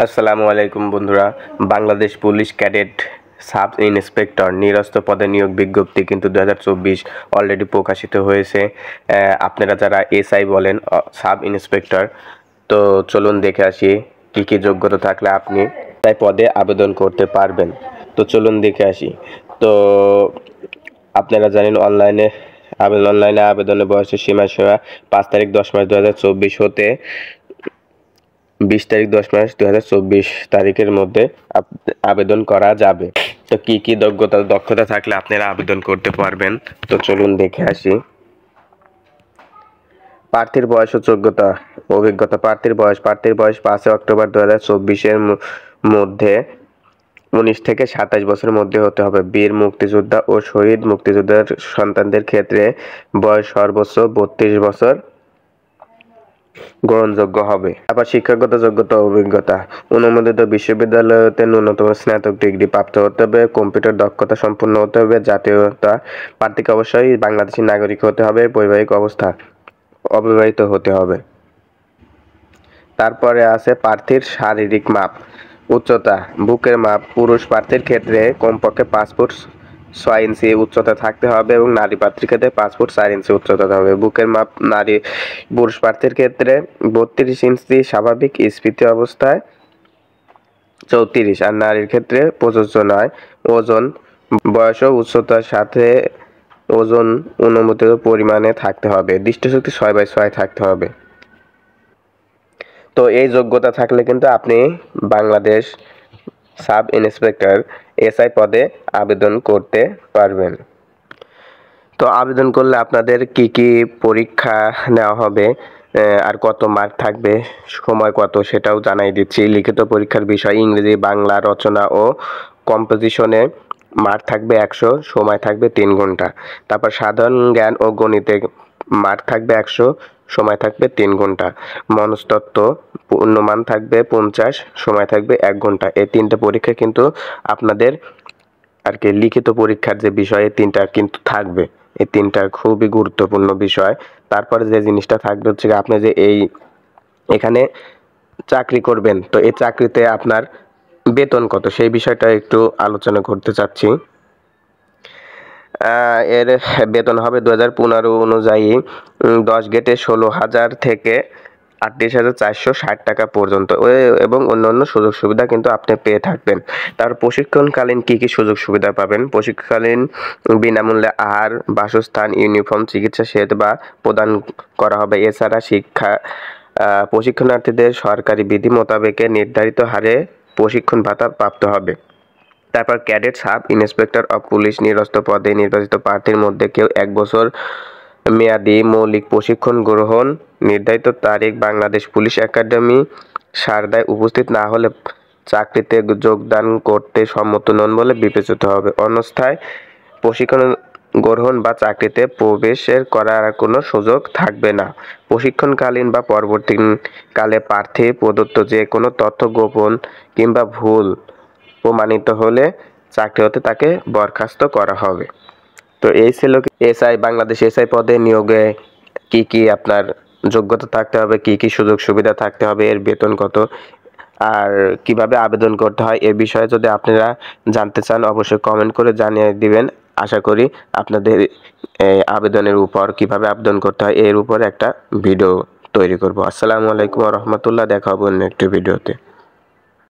আসসালামু আলাইকুম বন্ধুরা। Bangladesh police cadet sub inspector নিরস্ত পদে নিয়োগ বিজ্ঞপ্তি কিন্তু 2024 অলরেডি প্রকাশিত হয়েছে। আপনারা যারা এসআই বলেন সাব ইন্সপেক্টর, তো চলুন দেখে আসি কি কি যোগ্যতা থাকলে আপনি তাই পদে আবেদন করতে পারবেন। তো চলুন দেখে আসি। তো আপনারা জানেন অনলাইনে আবেদনের বয়সের সীমা 5 তারিখ 10 মাস 2024 হতে 20 তারিখ 10 মাস 2024 তারিখের মধ্যে আবেদন করা যাবে। তো কি কি দক্ষতা থাকলে আপনারা আবেদন করতে পারবেন, তো চলুন দেখে আসি। প্রার্থীর বয়স ও যোগ্যতা অভিজ্ঞতা। প্রার্থীর বয়স 5 অক্টোবর 2024 এর মধ্যে 19 থেকে 27 বছরের মধ্যে হতে হবে। বীর মুক্তিযোদ্ধা ও শহীদ মুক্তিযোদ্ধার সন্তানদের ক্ষেত্রে বয়স সর্বোচ্চ 32 বছর গ্রহণযোগ্য হবে। আবার শিক্ষাগত যোগ্যতা অভিজ্ঞতা। অনুমোদিত বিশ্ববিদ্যালয়তে ন্যূনতম স্নাতক ডিগ্রি প্রাপ্ত হতে হবে। কম্পিউটার দক্ষতা সম্পন্ন হতে হবে। জাতীয়তা প্রার্থীকে অবশ্যই বাংলাদেশী নাগরিক হতে হবে। বৈবাহিক অবস্থা অবিবাহিত হতে হবে। তারপরে আছে প্রার্থীর শারীরিক মাপ। উচ্চতা বুকের মাপ। পুরুষ প্রার্থীর ক্ষেত্রে কমপক্ষে 5 ফুট 6 ইঞ্চি উচ্চতা থাকতে হবে এবং নারী প্রার্থীর ক্ষেত্রে 5 ফুট 4 ইঞ্চি উচ্চতা থাকতে হবে। বুকের মাপ পুরুষ প্রার্থীর ক্ষেত্রে 32 ইঞ্চি স্বাভাবিক স্ফীতি অবস্থায় 34, আর নারীর ক্ষেত্রে প্রযোজ্য নয়। ওজন বয়স ও উচ্চতার সাথে ওজন অনুমোদিত পরিমাণে থাকতে হবে। দৃষ্টিশক্তি 6/6 থাকতে হবে। তো এই যোগ্যতা থাকলে কিন্তু আপনি বাংলাদেশ সাব ইন্সপেক্টর এসআই পদে আবেদন করতে পারবেন। তো আবেদন করলে আপনাদের কি কি পরীক্ষা নেওয়া হবে আর কত মার্ক থাকবে, সময় কত, সেটাও জানাই দিচ্ছি। লিখিত পরীক্ষার বিষয় ইংরেজি, বাংলা, রচনা ও কম্পোজিশনে মার্ক থাকবে 100, সময় থাকবে 3 ঘন্টা। তারপর সাধারণ জ্ঞান ও গণিতে মার্ক থাকবে 100, সময় থাকবে 3 ঘন্টা। মনস্তত্ত্ব পূর্ণমান থাকবে 50, সময় থাকবে 1 ঘন্টা। এই 3টে পরীক্ষা কিন্তু আপনাদের আর কি লিখিত পরীক্ষার যে বিষয়, এই 3টা কিন্তু থাকবে। এই 3টা খুবই গুরুত্বপূর্ণ বিষয়। তারপরে যে জিনিসটা থাকবে হচ্ছে আপনি যে এখানে চাকরি করবেন, তো এই চাকরিতে আপনার বেতন কত সেই বিষয়টা একটু আলোচনা করতে চাচ্ছি। এর বেতন হবে 2015 অনুযায়ী 10 গেটে 16,000 থেকে 38,460 টাকা পর্যন্ত এবং অন্যান্য সুযোগ সুবিধা কিন্তু আপনি পেয়ে থাকবেন। তার প্রশিক্ষণকালীন কি কি সুযোগ সুবিধা পাবেন? প্রশিক্ষণকালীন বিনামূল্যে আহার, বাসস্থান, ইউনিফর্ম, চিকিৎসা সেবা প্রদান করা হবে। এছাড়া প্রশিক্ষণার্থীদের সরকারি বিধি মোতাবেক নির্ধারিত হারে প্রশিক্ষণ ভাতা প্রাপ্ত হবে। তারপর cadet sub inspector of police নিরস্ত পদে নির্বাচিত প্রার্থীর মধ্যে কেউ 1 বছর মেয়াদী মৌলিক প্রশিক্ষণ গ্রহণ নির্ধারিত তারিখ বাংলাদেশ পুলিশ একাডেমি সারদায় উপস্থিত না হলে চাকরিতে যোগদান করতে সম্মত নন বলে বিবেচিত হবে। অন্যথায় প্রশিক্ষণ গ্রহণ বা চাকরিতে প্রবেশের করার কোনো সুযোগ থাকবে না। প্রশিক্ষণকালীন বা পরবর্তীকালে প্রার্থী প্রদত্ত যে কোনো তথ্য গোপন কিংবা ভুল প্রমাণিত হলে চাকরি হতে তাকে বরখাস্ত করা হবে। তো এই ছিল বাংলাদেশ এসআই পদে নিয়োগে কি কি আপনার যোগ্যতা থাকতে হবে, কি কি সুযোগ সুবিধা থাকতে হবে, এর বেতন কত, আর কিভাবে আবেদন করতে হয়, এ বিষয়ে যদি আপনারা জানতে চান অবশ্যই কমেন্ট করে জানিয়ে দিবেন। আশা করি আপনাদের আবেদনের উপর কিভাবে আবেদন করতে হয় এর উপর একটা ভিডিও তৈরি করব। আসসালামু আলাইকুম ওয়া রাহমাতুল্লাহ। দেখা হবে অন্য একটি ভিডিওতে।